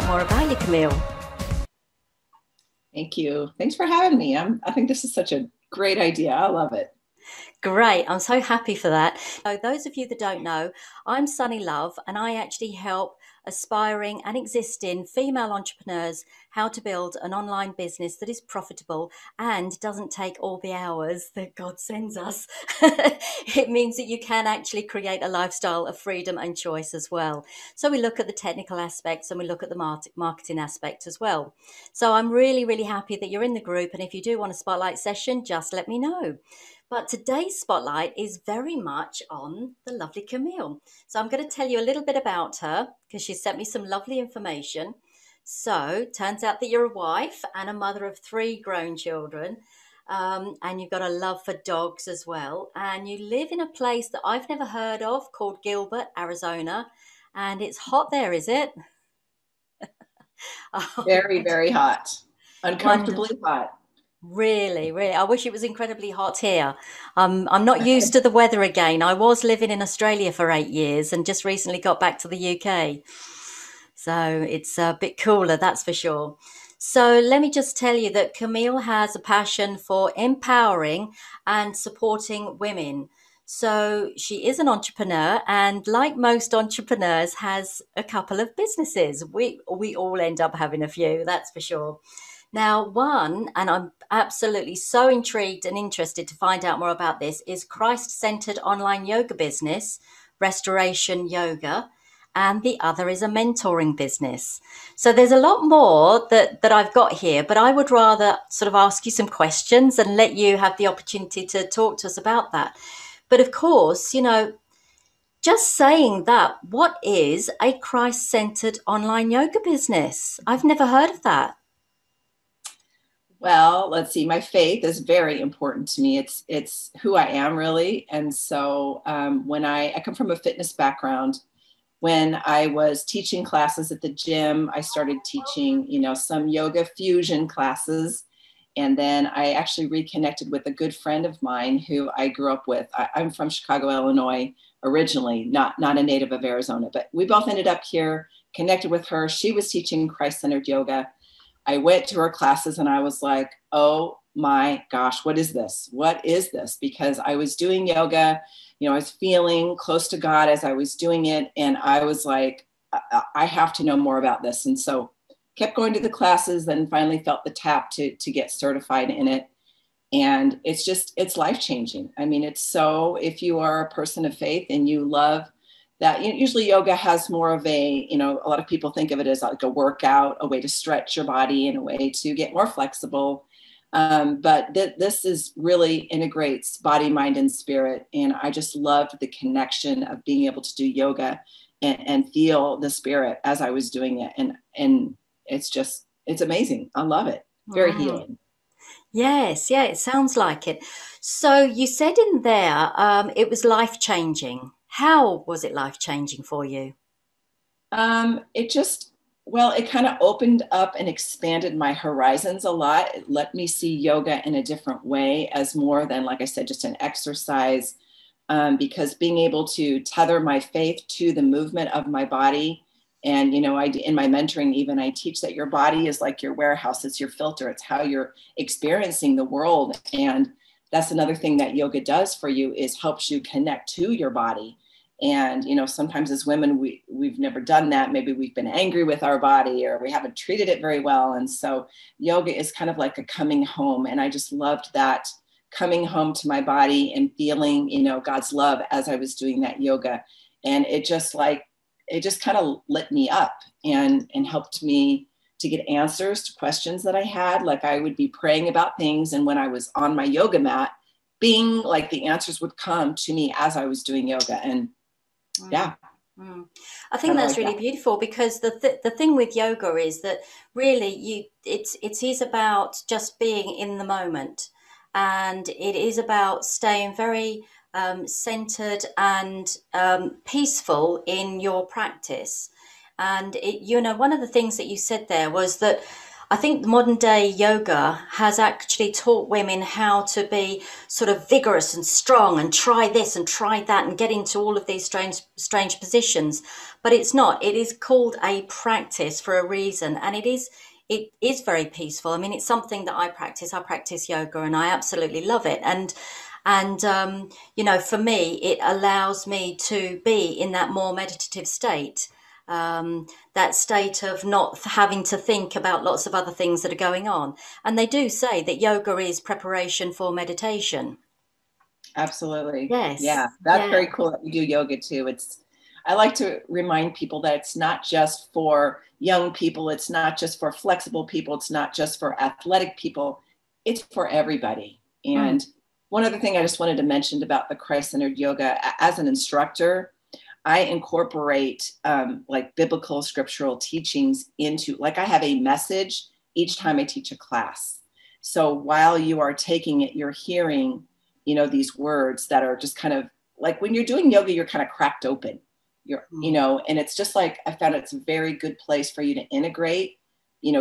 more about you, Camille. Thank you. Thanks for having me. I think this is such a great idea. I love it. Great. I'm so happy for that. So, those of you that don't know, I'm Sunny Love, and I actually help aspiring and existing female entrepreneurs how to build an online business that is profitable and doesn't take all the hours that God sends us. It means that you can actually create a lifestyle of freedom and choice as well. So, we look at the technical aspects and we look at the marketing aspect as well. So, I'm really, really happy that you're in the group. And if you do want a spotlight session, just let me know. But today's spotlight is very much on the lovely Camille. So I'm going to tell you a little bit about her because she sent me some lovely information. So, turns out that you're a wife and a mother of three grown children, and you've got a love for dogs as well. And you live in a place that I've never heard of called Gilbert, Arizona. And it's hot there, is it? Oh, Very, very hot. wonderful. Uncomfortably hot. Really, really. I wish it was incredibly hot here. I'm not used to the weather again. I was living in Australia for 8 years and just recently got back to the UK. So it's a bit cooler, that's for sure. So let me just tell you that Camille has a passion for empowering and supporting women. So she is an entrepreneur, and like most entrepreneurs, has a couple of businesses. We all end up having a few, that's for sure. Now, one, and I'm absolutely so intrigued and interested to find out more about this, is Christ centered online yoga business, Restoration Yoga, and the other is a mentoring business. So there's a lot more that I've got here, but I would rather sort of ask you some questions and let you have the opportunity to talk to us about that. But of course, just saying that, what is a Christ centered online yoga business? I've never heard of that. Well, let's see. My faith is very important to me. It's who I am really. And so when I come from a fitness background, when I was teaching classes at the gym, I started teaching, some yoga fusion classes. And then I actually reconnected with a good friend of mine who I grew up with. I'm from Chicago, Illinois, originally, not a native of Arizona, but we both ended up here, connected with her. She was teaching Christ-centered yoga. I went to her classes and I was like, oh my gosh, what is this? What is this? Because I was doing yoga, I was feeling close to God as I was doing it. And I was like, I have to know more about this. And so kept going to the classes, then finally felt the tap to get certified in it. And it's life changing. I mean, if you are a person of faith and you love that, usually yoga has more of a lot of people think of it as like a workout, a way to stretch your body and a way to get more flexible. But this is really integrates body, mind, and spirit. And I just loved the connection of being able to do yoga and feel the spirit as I was doing it. And it's amazing. I love it. Very Mm. healing. Yes, yeah, it sounds like it. So you said in there, it was life changing. How was it life changing for you? It just, well, it kind of opened up and expanded my horizons a lot. It let me see yoga in a different way as more than, like I said, just an exercise. Because being able to tether my faith to the movement of my body. And, in my mentoring, even I teach that your body is like your warehouse, it's your filter, it's how you're experiencing the world. And that's another thing that yoga does for you is helps you connect to your body. And, sometimes as women, we've never done that. Maybe we've been angry with our body or we haven't treated it very well. And so yoga is kind of like a coming home. And I just loved that coming home to my body and feeling, God's love as I was doing that yoga. And it just kind of lit me up and helped me to get answers to questions that I had. Like I would be praying about things. And when I was on my yoga mat, being like the answers would come to me as I was doing yoga. And Mm, yeah, mm. I think kind of that's like really that. beautiful because the thing with yoga is that really it is about just being in the moment, and it is about staying very centered and peaceful in your practice. And one of the things that you said there was that I think modern day yoga has actually taught women how to be sort of vigorous and strong and try this and try that and get into all of these strange positions. But it's not. It is called a practice for a reason, and it is very peaceful. I mean, it's something that I practice. I practice yoga, and I absolutely love it. And for me, it allows me to be in that more meditative state, that state of not having to think about lots of other things that are going on. And they do say that yoga is preparation for meditation. Absolutely. Yes. Yeah, that's Yeah. very cool that you do yoga too. I like to remind people that it's not just for young people, it's not just for flexible people, it's not just for athletic people, it's for everybody. Mm. And one other thing I just wanted to mention about the Christ-centered yoga, as an instructor, I incorporate like biblical scriptural teachings into, like, I have a message each time I teach a class. So while you are taking it, you're hearing, these words that are just kind of like, when you're doing yoga, you're kind of cracked open. Mm. And it's just like, I found it's a very good place for you to integrate,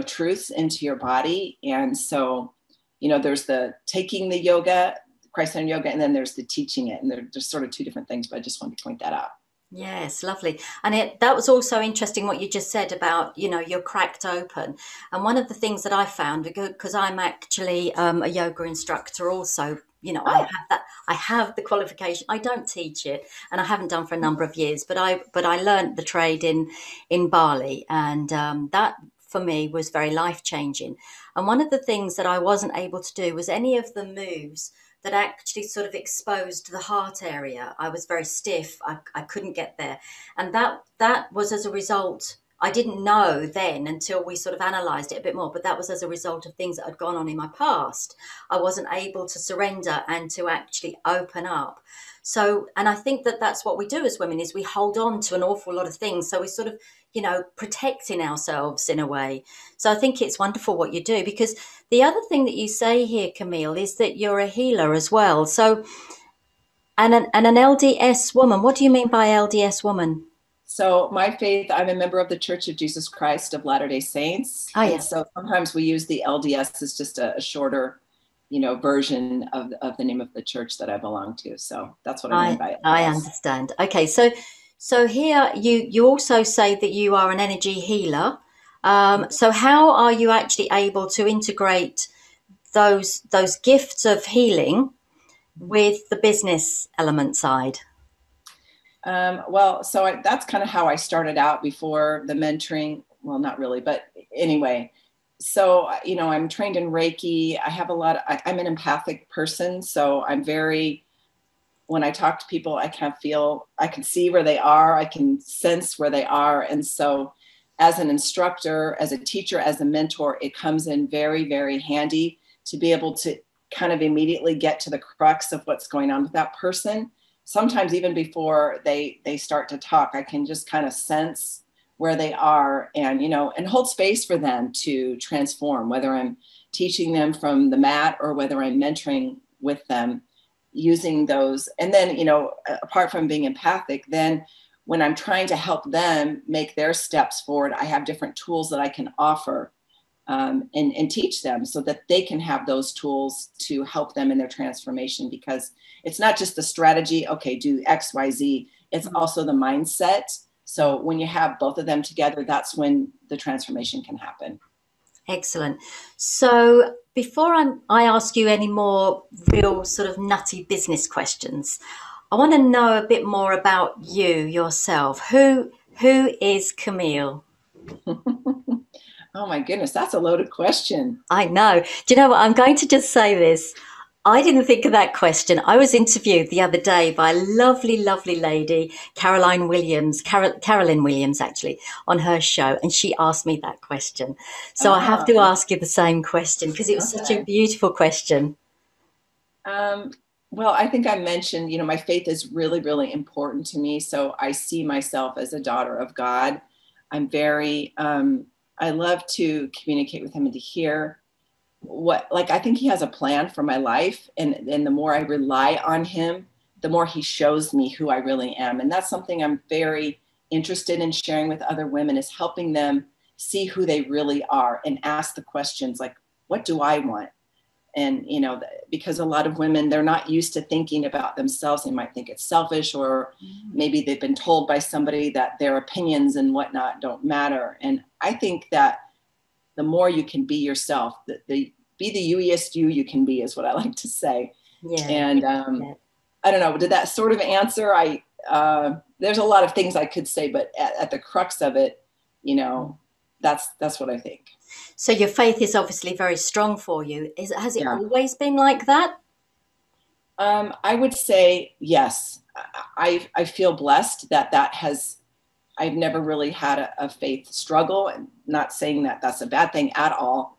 truths into your body. And so, there's the taking the yoga, Christ-centered yoga, and then there's the teaching it. And they're just sort of two different things, but I just wanted to point that out. Yes, lovely. And that was also interesting what you just said about, you're cracked open. And one of the things that I found, because I'm actually a yoga instructor also, I Oh, have that, I have the qualification. I don't teach it, and I haven't done for a number of years, but I learned the trade in Bali, and that for me was very life changing. And one of the things that I wasn't able to do was any of the moves that actually sort of exposed the heart area. I was very stiff. I couldn't get there. And that was as a result. I didn't know then until we sort of analysed it a bit more, but that was as a result of things that had gone on in my past. I wasn't able to surrender and to actually open up. So, and I think that that's what we do as women is we hold on to an awful lot of things. So we sort of, protecting ourselves in a way. So I think it's wonderful what you do because the other thing that you say here, Camille, is that you're a healer as well. So, and an LDS woman. What do you mean by LDS woman? so my faith, I'm a member of the Church of Jesus Christ of Latter-day Saints. Oh, And yeah. so sometimes we use the LDS as just a shorter, version of the name of the church that I belong to. So that's what I mean I by I LDS. understand. Okay, so here you also say that you are an energy healer. So how are you actually able to integrate those gifts of healing with the business element side? Well, so that's kind of how I started out before the mentoring. Well, not really, but anyway. So, I'm trained in Reiki. I have I'm an empathic person. So when I talk to people, I kind of feel, I can see where they are. I can sense where they are. And so as an instructor, as a teacher, as a mentor, it comes in very, very handy to be able to kind of immediately get to the crux of what's going on with that person. Sometimes even before they start to talk, I can just kind of sense where they are and, and hold space for them to transform, whether I'm teaching them from the mat or whether I'm mentoring with them using those. And then, apart from being empathic, then when I'm trying to help them make their steps forward, I have different tools that I can offer, and teach them so that they can have those tools to help them in their transformation. Because it's not just the strategy, okay, do X, Y, Z. It's also the mindset. So when you have both of them together, that's when the transformation can happen. Excellent. So before I ask you any more real sort of nutty business questions, I want to know a bit more about you yourself. Who is Camille? Oh my goodness, that's a loaded question. I know. Do you know what? I'm going to just say this. I didn't think of that question. I was interviewed the other day by a lovely, lovely lady, Carolyn Williams, actually, on her show, and she asked me that question. So I have to Oh, ask you the same question because it was such a okay. beautiful question. Um, well, I think I mentioned, my faith is really, really important to me. So I see myself as a daughter of God. I'm I love to communicate with him and to hear like, I think he has a plan for my life. And the more I rely on him, the more he shows me who I really am. And that's something I'm very interested in sharing with other women, is helping them see who they really are and ask the questions like, what do I want? And, because a lot of women, they're not used to thinking about themselves. They might think it's selfish, or maybe they've been told by somebody that their opinions and whatnot don't matter. And I think that the more you can be yourself, be the youest you can be, is what I like to say. Yeah. And Yeah. I don't know, did that sort of answer? There's a lot of things I could say, but at the crux of it, that's what I think. So your faith is obviously very strong for you. Has it Yeah. always been like that? I would say yes. I feel blessed that I've never really had a faith struggle, and not saying that that's a bad thing at all.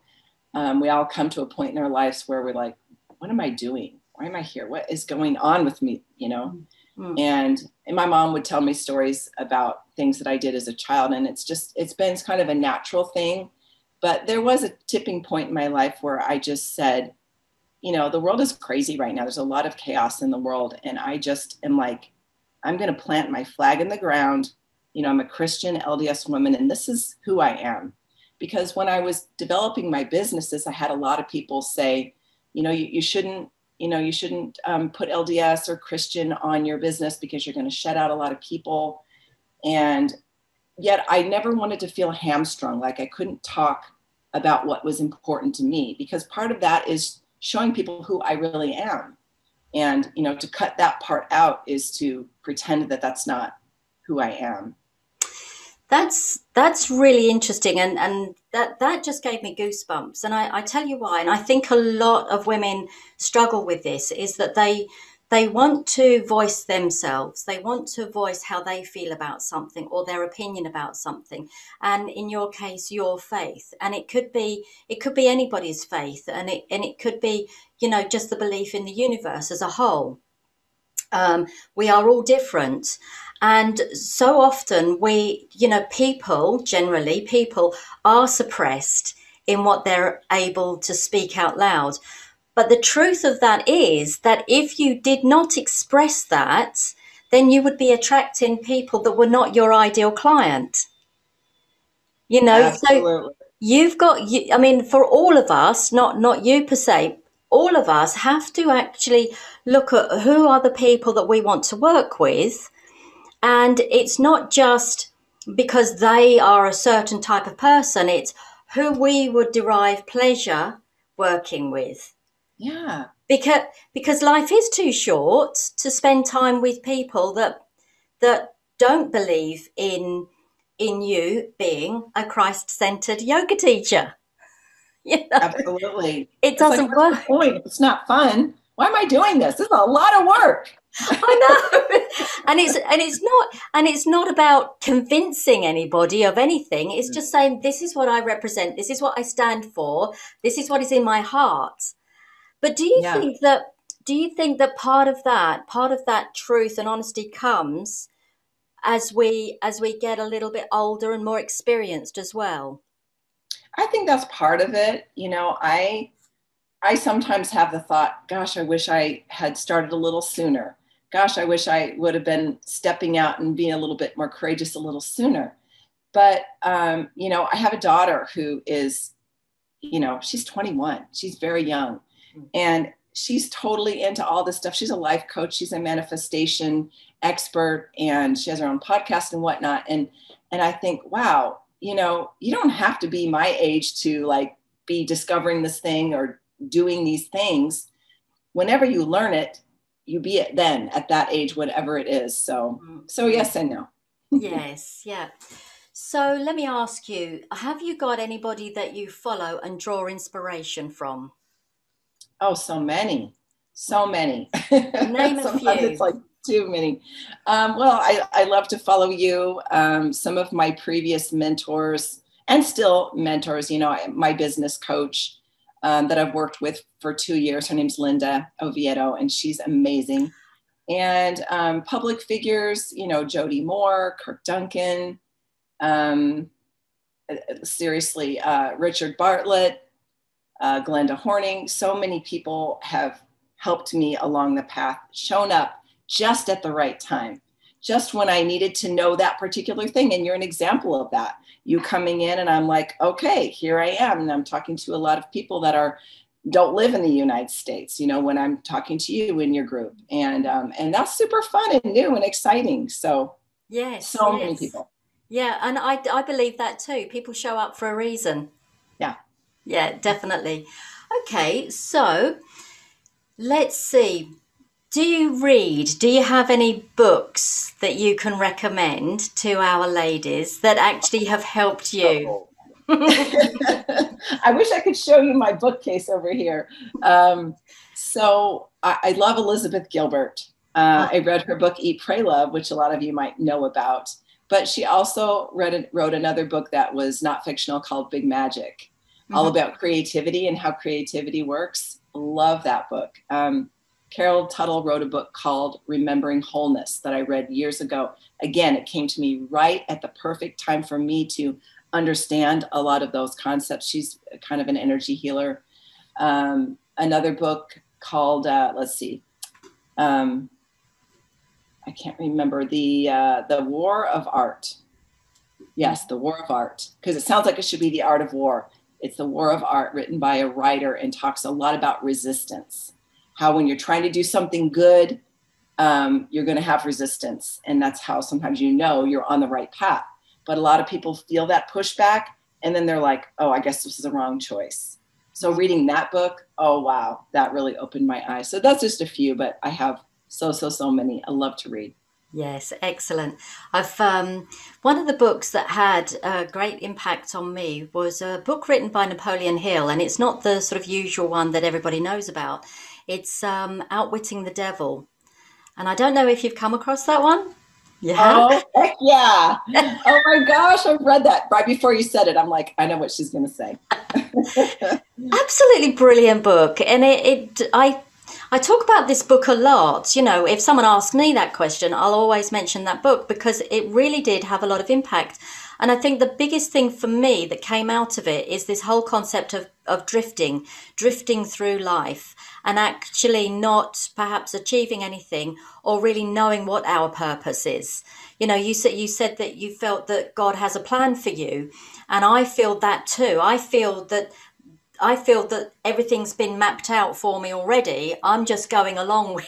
We all come to a point in our lives where we're like, what am I doing? Why am I here? What is going on with me? Mm. And my mom would tell me stories about things that I did as a child. And it's been kind of a natural thing. But there was a tipping point in my life where I just said, the world is crazy right now. There's a lot of chaos in the world. And I just am like, I'm going to plant my flag in the ground. I'm a Christian LDS woman, and this is who I am. Because when I was developing my businesses, I had a lot of people say, you shouldn't put LDS or Christian on your business because you're going to shut out a lot of people. And yet I never wanted to feel hamstrung, like I couldn't talk about what was important to me, because part of that is showing people who I really am. And, to cut that part out is to pretend that that's not who I am. That's really interesting, and that just gave me goosebumps. And I tell you why. And I think a lot of women struggle with this, is that they want to voice themselves. They want to voice how they feel about something, or their opinion about something. And in your case, your faith. And it could be anybody's faith, and it could be, just the belief in the universe as a whole. We are all different. And so often people are suppressed in what they're able to speak out loud. But the truth of that is that if you did not express that, then you would be attracting people that were not your ideal client. So Absolutely. I mean, for all of us, not you per se, all of us have to actually look at who are the people that we want to work with. And it's not just because they are a certain type of person, it's who we would derive pleasure working with. Yeah. Because life is too short to spend time with people that don't believe in you being a Christ-centered yoga teacher. Absolutely. It It's like, doesn't what's the work. point? If it's not fun, why am I doing this? This is a lot of work. I know. And it's not about convincing anybody of anything. It's just saying, this is what I represent, this is what I stand for, this is what is in my heart. But Yeah. do you think that part of that truth and honesty comes as we get a little bit older and more experienced as well? I think that's part of it. I sometimes have the thought, gosh, I wish I had started a little sooner. Gosh, I wish I would have been stepping out and being a little bit more courageous a little sooner. But, I have a daughter who is, she's 21. She's very young. And she's totally into all this stuff. She's a life coach. She's a manifestation expert, and she has her own podcast and whatnot. And I think, wow, you don't have to be my age to like be discovering this thing or doing these things. Whenever you learn it, you be it then at that age, whatever it is. So yes and no. Yes, yeah. So let me ask you, have you got anybody that you follow and draw inspiration from? Oh, so many, so many. Name a Sometimes it's few. like too many. Well, I love to follow you. Some of my previous mentors and still mentors, my business coach that I've worked with for 2 years. Her name's Linda Oviedo, and she's amazing. And public figures, Jody Moore, Kirk Duncan, um, seriously, Richard Bartlett, Glenda Horning. So many people have helped me along the path, shown up just at the right time. just when I needed to know that particular thing. And you're an example of that. You coming in and I'm like, okay, here I am. And I'm talking to a lot of people that don't live in the United States, when I'm talking to you in your group. And that's super fun and new and exciting. So, Yes, so many yes. people. Yeah, and I believe that too. People show up for a reason. Yeah. Yeah, definitely. Okay, so let's see. Do you read? Do you have any books that you can recommend to our ladies that actually have helped you? Oh. I wish I could show you my bookcase over here. So I love Elizabeth Gilbert. I read her book Eat, Pray, Love, which a lot of you might know about. But she also wrote another book that was not fictional called Big Magic, all Mhm. about creativity and how creativity works. Love that book. Carol Tuttle wrote a book called Remembering Wholeness that I read years ago. Again, it came to me right at the perfect time for me to understand a lot of those concepts. She's kind of an energy healer. Another book called, let's see, I can't remember, the War of Art. Yes, the War of Art, because it sounds like it should be the Art of War. It's the War of Art, written by a writer, and talks a lot about resistance. How when you're trying to do something good, you're going to have resistance, and that's how sometimes you're on the right path. But a lot of people feel that pushback, and then they're like, "Oh, I guess this is the wrong choice." So reading that book, oh wow, that really opened my eyes. So that's just a few, but I have so many. I love to read. Yes, excellent. I've one of the books that had a great impact on me was a book written by Napoleon Hill, and it's not the sort of usual one that everybody knows about. It's Outwitting the Devil, and I don't know if you've come across that one. You have? Oh, heck yeah. Oh my gosh, I've read that. Right before you said it, I'm like, I know what she's going to say. Absolutely brilliant book, and I talk about this book a lot. If someone asks me that question, I'll always mention that book because it really did have a lot of impact. And I think the biggest thing for me that came out of it is this whole concept of drifting through life and actually not perhaps achieving anything or really knowing what our purpose is. You said that you felt that God has a plan for you, and I feel that too. I feel that everything's been mapped out for me already. I'm just going along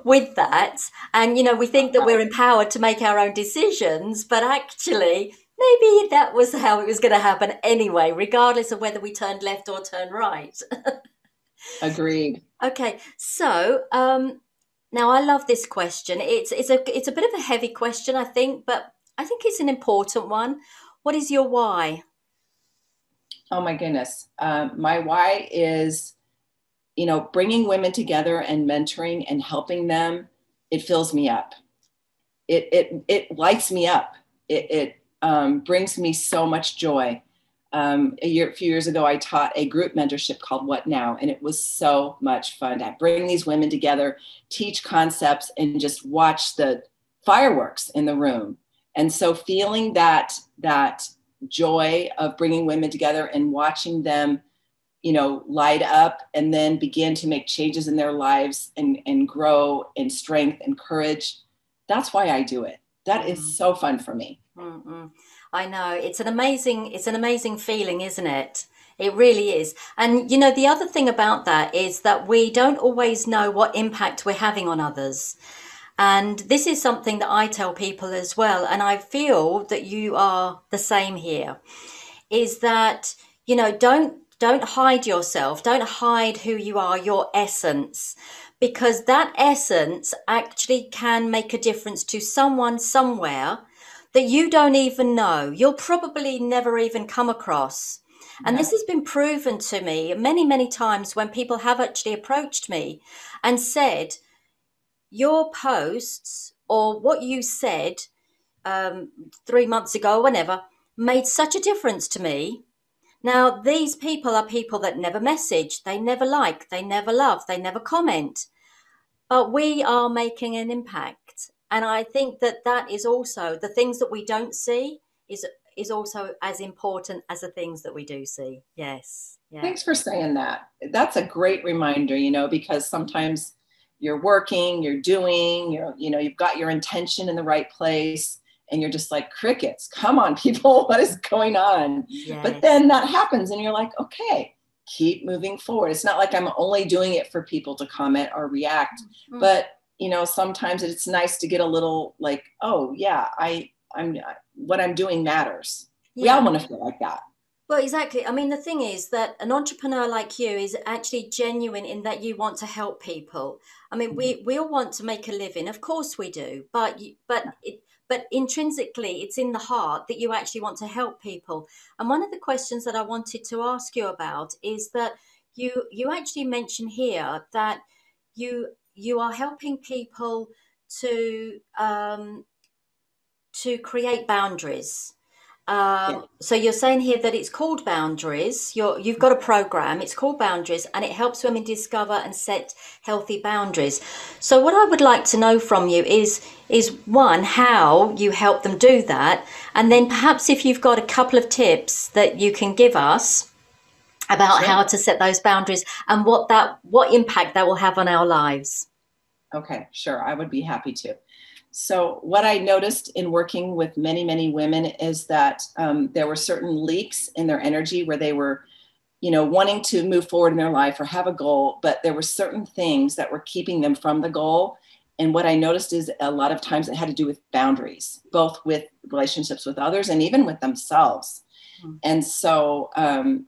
with that. And we think that we're empowered to make our own decisions, but actually maybe that was how it was going to happen anyway, regardless of whether we turned left or turned right. Agreed. Okay, so now I love this question. It's a bit of a heavy question, I think, but I think it's an important one. What is your why? Oh my goodness. My why is, bringing women together and mentoring and helping them. It fills me up. It lights me up. It brings me so much joy. A few years ago, I taught a group mentorship called What Now? And it was so much fun to bring these women together, teach concepts, and just watch the fireworks in the room. And so feeling that joy of bringing women together and watching them, light up and then begin to make changes in their lives and grow in strength and courage. That's why I do it. That is so fun for me. Mm-mm. I know it's an amazing feeling, isn't it? It really is. And the other thing about that is that we don't always know what impact we're having on others. And this is something that I tell people as well. And I feel that you are the same here, is that, don't hide yourself. Don't hide who you are, your essence, because that essence actually can make a difference to someone somewhere that you don't even know. You'll probably never even come across. And Yeah. this has been proven to me many, many times when people have actually approached me and said, your posts or what you said 3 months ago, or whenever, made such a difference to me. Now, these people are people that never message, they never like, they never love, they never comment, but we are making an impact. And I think that that is also the things that we don't see is also as important as the things that we do see. Yes. Yeah. Thanks for saying that. That's a great reminder, because sometimes, you're working, you're doing, you've got your intention in the right place, and you're just like crickets. Come on, people, what is going on? But Yes. then that happens and you're like, okay, keep moving forward. It's not like I'm only doing it for people to comment or react, Mm. but sometimes it's nice to get a little like, oh yeah, I'm what I'm doing matters. We Yeah. all want to feel like that. Well, exactly. I mean, the thing is that an entrepreneur like you is actually genuine in that you want to help people. I mean, we all want to make a living, of course we do, but intrinsically, it's in the heart that you actually want to help people. And one of the questions that I wanted to ask you about is that you actually mention here that you are helping people to to create boundaries. Yeah. So you're saying here that it's called Boundaries. You've got a program. It's called Boundaries, and it helps women discover and set healthy boundaries. So what I would like to know from you is one, how you help them do that, and then perhaps if you've got a couple of tips that you can give us about Sure. how to set those boundaries and what impact that will have on our lives. Okay, sure. I would be happy to. So, what I noticed in working with many, many women is that there were certain leaks in their energy where they were, wanting to move forward in their life or have a goal, but there were certain things that were keeping them from the goal. And what I noticed is a lot of times it had to do with boundaries, both with relationships with others and even with themselves. Mm. And so,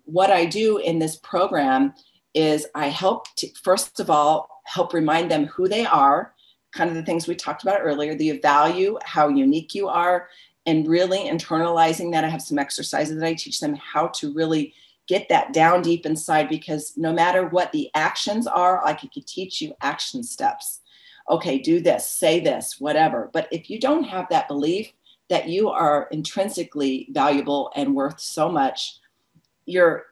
what I do in this program is I help to, first of all, help remind them who they are, kind of the things we talked about earlier, the value, how unique you are, and really internalizing that. I have some exercises that I teach them how to really get that down deep inside, because no matter what the actions are, I could teach you action steps. Okay, do this, say this, whatever. But if you don't have that belief that you are intrinsically valuable and worth so much, your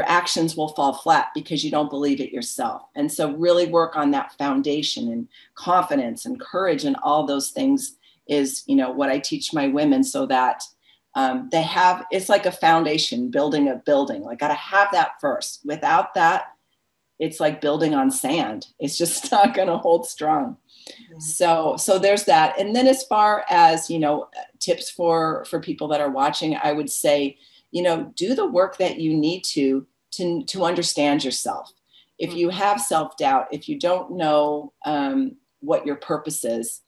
actions will fall flat because you don't believe it yourself. And so really work on that foundation and confidence and courage and all those things is, what I teach my women, so that they have, it's like a foundation, building a building. Like, got to have that first. Without that, it's like building on sand. It's just not going to hold strong. Yeah. So there's that. And then as far as, tips for people that are watching, I would say, do the work that you need to understand yourself. If you have self-doubt, if you don't know what your purpose is,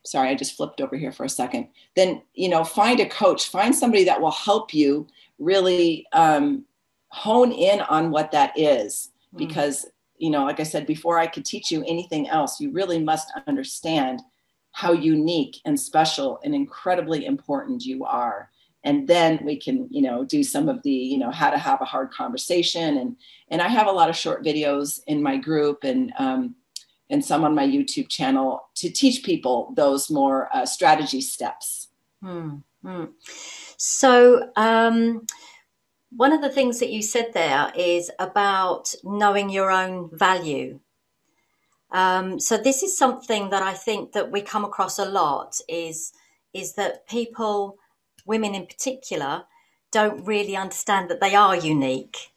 sorry, I just flipped over here for a second, then, find a coach, find somebody that will help you really hone in on what that is. Because, like I said, before I could teach you anything else, you really must understand how unique and special and incredibly important you are. And then we can, do some of the, how to have a hard conversation. And I have a lot of short videos in my group and some on my YouTube channel to teach people those more strategy steps. So one of the things that you said there is about knowing your own value. So this is something that I think that we come across a lot is that people, women in particular, don't really understand that they are unique.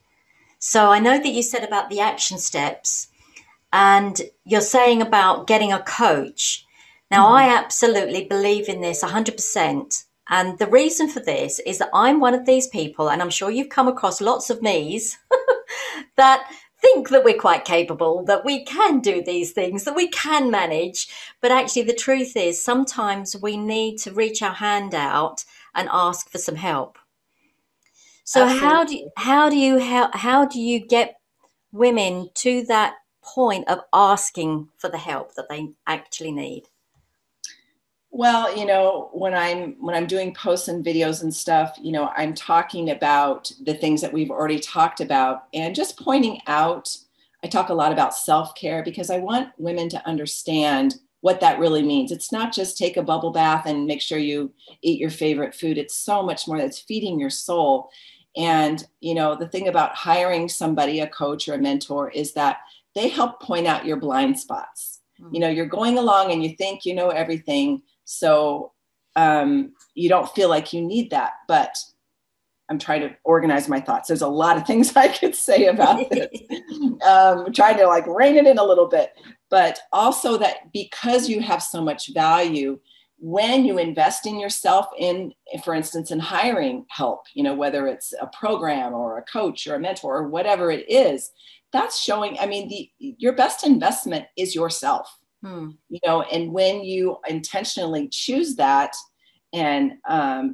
So I know that you said about the action steps, and you're saying about getting a coach. Now, I absolutely believe in this 100%. And the reason for this is that I'm one of these people, and I'm sure you've come across lots of me's that think that we're quite capable, that we can do these things, that we can manage. But actually, the truth is sometimes we need to reach our hand out and ask for some help. So Absolutely. how do you get women to that point of asking for the help that they actually need? Well, when I'm doing posts and videos and stuff, I'm talking about the things that we've already talked about and just pointing out. I talk a lot about self-care because I want women to understand what that really means. It's not just take a bubble bath and make sure you eat your favorite food. It's so much more. That's feeding your soul. And, the thing about hiring somebody, a coach or a mentor, is that they help point out your blind spots. You're going along and you think you know everything. So you don't feel like you need that. But I'm trying to organize my thoughts. There's a lot of things I could say about this. Trying to like rein it in a little bit, but also that because you have so much value, when you invest in yourself in, for instance, in hiring help, you know, whether it's a program or a coach or a mentor or whatever it is, that's showing, I mean, your best investment is yourself, you know, and when you intentionally choose that and,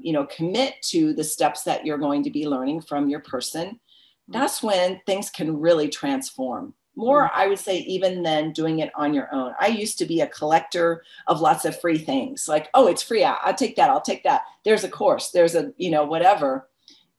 you know, commit to the steps that you're going to be learning from your person, that's when things can really transform. More, I would say, even than doing it on your own. I used to be a collector of lots of free things, like, oh, it's free. I'll take that. I'll take that. There's a course. There's a, you know, whatever.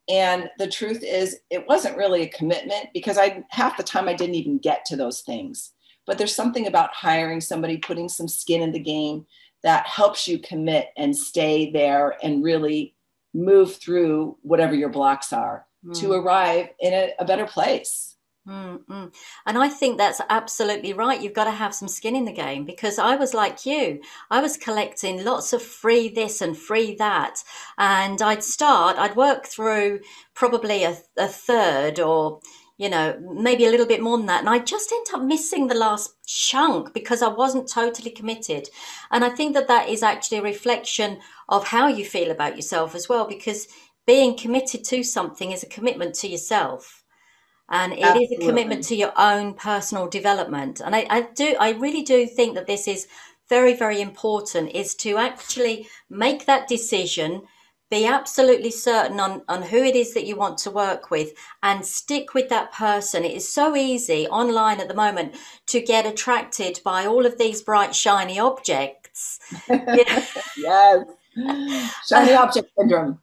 And the truth is, it wasn't really a commitment because half the time I didn't even get to those things. But there's something about hiring somebody, putting some skin in the game that helps you commit and stay there and really move through whatever your blocks are to arrive in a better place. And I think that's absolutely right. You've got to have some skin in the game because I was like you. I was collecting lots of free this and free that. And I'd work through probably a third or, you know, maybe a little bit more than that. And I just end up missing the last chunk because I wasn't totally committed. And I think that is actually a reflection of how you feel about yourself as well, because being committed to something is a commitment to yourself. And it is a commitment to your own personal development. And I really do think that this is very, very important, is to actually make that decision, be absolutely certain on who it is that you want to work with and stick with that person. It is so easy online at the moment to get attracted by all of these bright, shiny objects. Yes. Shiny object syndrome.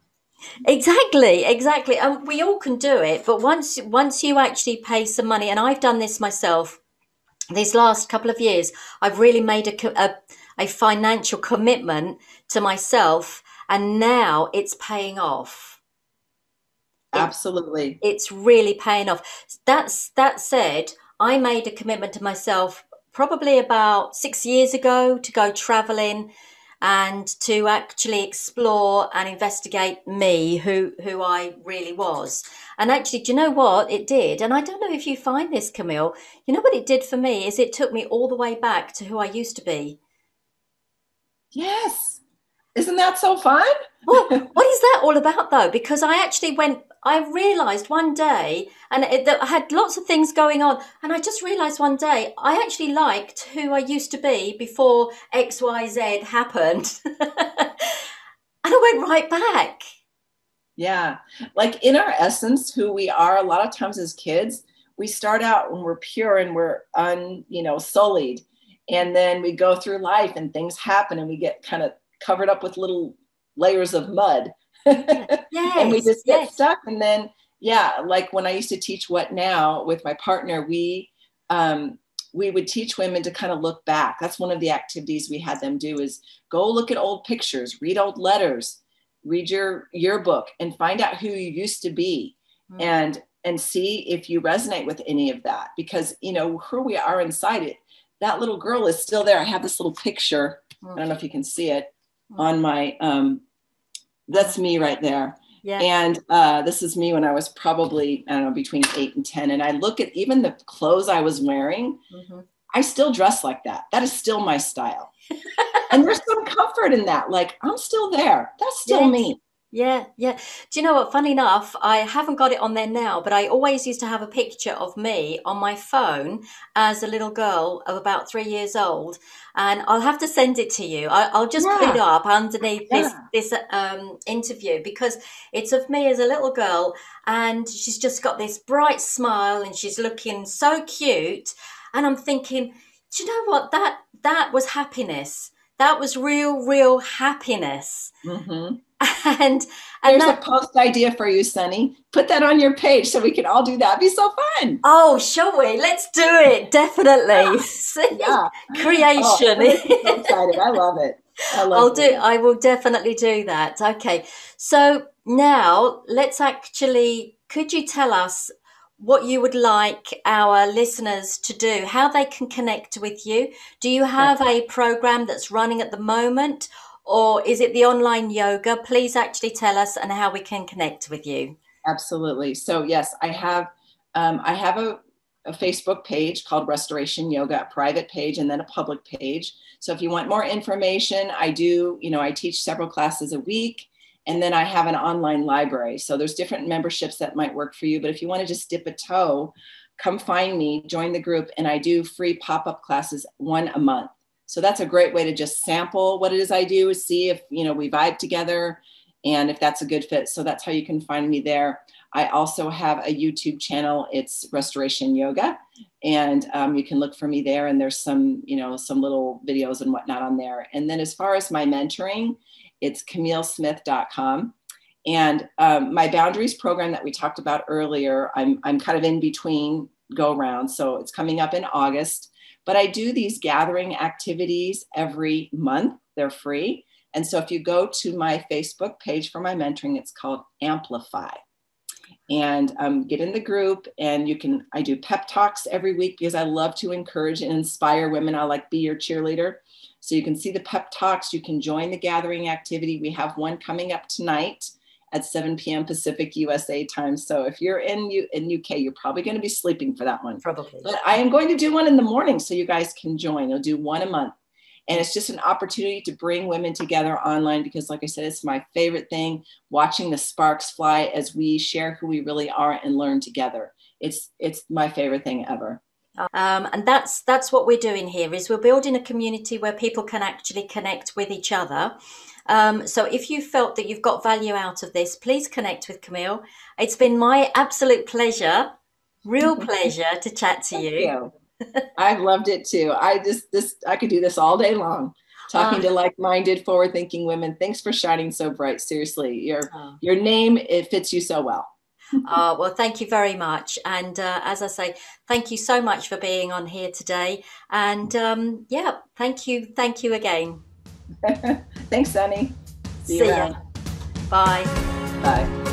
Exactly. And we all can do it, but once you actually pay some money, and I've done this myself these last couple of years, I've really made a financial commitment to myself, and now it's paying off. Absolutely. It's really paying off. That said, I made a commitment to myself probably about 6 years ago to go traveling and to actually explore and investigate me, who I really was. And actually, do you know what it did? And I don't know if you find this, Camille. You know what it did for me is it took me all the way back to who I used to be. Yes. Isn't that so fun? Well, what is that all about, though? Because I realized one day, and I had lots of things going on, and I just realized one day I actually liked who I used to be before XYZ happened. And I went right back. Yeah. Like in our essence, who we are, a lot of times as kids, we start out when we're pure and we're sullied. And then we go through life and things happen and we get kind of covered up with little layers of mud. Yes, and we just get stuck. And then, like when I used to teach What Now with my partner, we would teach women to kind of look back. That's one of the activities we had them do, is go look at old pictures, read old letters, read your yearbook, and find out who you used to be, and see if you resonate with any of that. Because, you know, who we are inside it, that little girl is still there. I have this little picture. I don't know if you can see it on my, that's me right there. Yeah. And this is me when I was probably, I don't know, between 8 and 10. And I look at even the clothes I was wearing. I still dress like that. That is still my style. And there's some comfort in that. Like, I'm still there. That's still me. Yeah. Do you know what? Funny enough, I haven't got it on there now, but I always used to have a picture of me on my phone as a little girl of about 3 years old. And I'll have to send it to you. I'll just put it up underneath this interview, because it's of me as a little girl, and she's just got this bright smile and she's looking so cute. And I'm thinking, do you know what? That was happiness. That was real happiness. And there's a post idea for you, Sunny. Put that on your page so we can all do that. It'd be so fun. Oh, shall we? Let's do it. Definitely. Creation. Oh, I'm so excited. I love it. I will definitely do that. Okay. So now could you tell us what you would like our listeners to do, how they can connect with you? Do you have a program that's running at the moment? or is it the online yoga? Please actually tell us and how we can connect with you. Absolutely. So yes, I have a Facebook page called Restoration Yoga, a private page, and then a public page. So if you want more information, I do, I teach several classes a week, and then I have an online library. So there's different memberships that might work for you. But if you want to just dip a toe, come find me, join the group, and I do free pop-up classes, one a month. So that's a great way to just sample what it is I do, see if, we vibe together and if that's a good fit. So that's how you can find me there. I also have a YouTube channel. It's Restoration Yoga, and you can look for me there. And there's some, some little videos and whatnot on there. And then as far as my mentoring, it's CamilleSmith.com. And my boundaries program that we talked about earlier, I'm kind of in between go rounds. So it's coming up in August. But I do these gathering activities every month. They're free. And so if you go to my Facebook page for my mentoring, it's called Amplify. And get in the group, and I do pep talks every week because I love to encourage and inspire women. I like be your cheerleader. So you can see the pep talks. You can join the gathering activity. We have one coming up tonight at 7 p.m. Pacific USA time. So if you're in UK, you're probably going to be sleeping for that one. Probably. But I am going to do one in the morning so you guys can join. I'll do one a month. And it's just an opportunity to bring women together online because, like I said, it's my favorite thing, watching the sparks fly as we share who we really are and learn together. It's my favorite thing ever. And that's what we're doing here, is we're building a community where people can actually connect with each other. So if you felt that you've got value out of this, please connect with Camille. It's been my absolute pleasure, real pleasure to chat to you. I've loved it too. I could do this all day long, talking to like-minded, forward-thinking women. Thanks for shining so bright. Seriously, your name, it fits you so well. Well, thank you very much. And as I say, thank you so much for being on here today. And yeah, thank you again. Thanks, Sunny. See ya. Bye. Bye.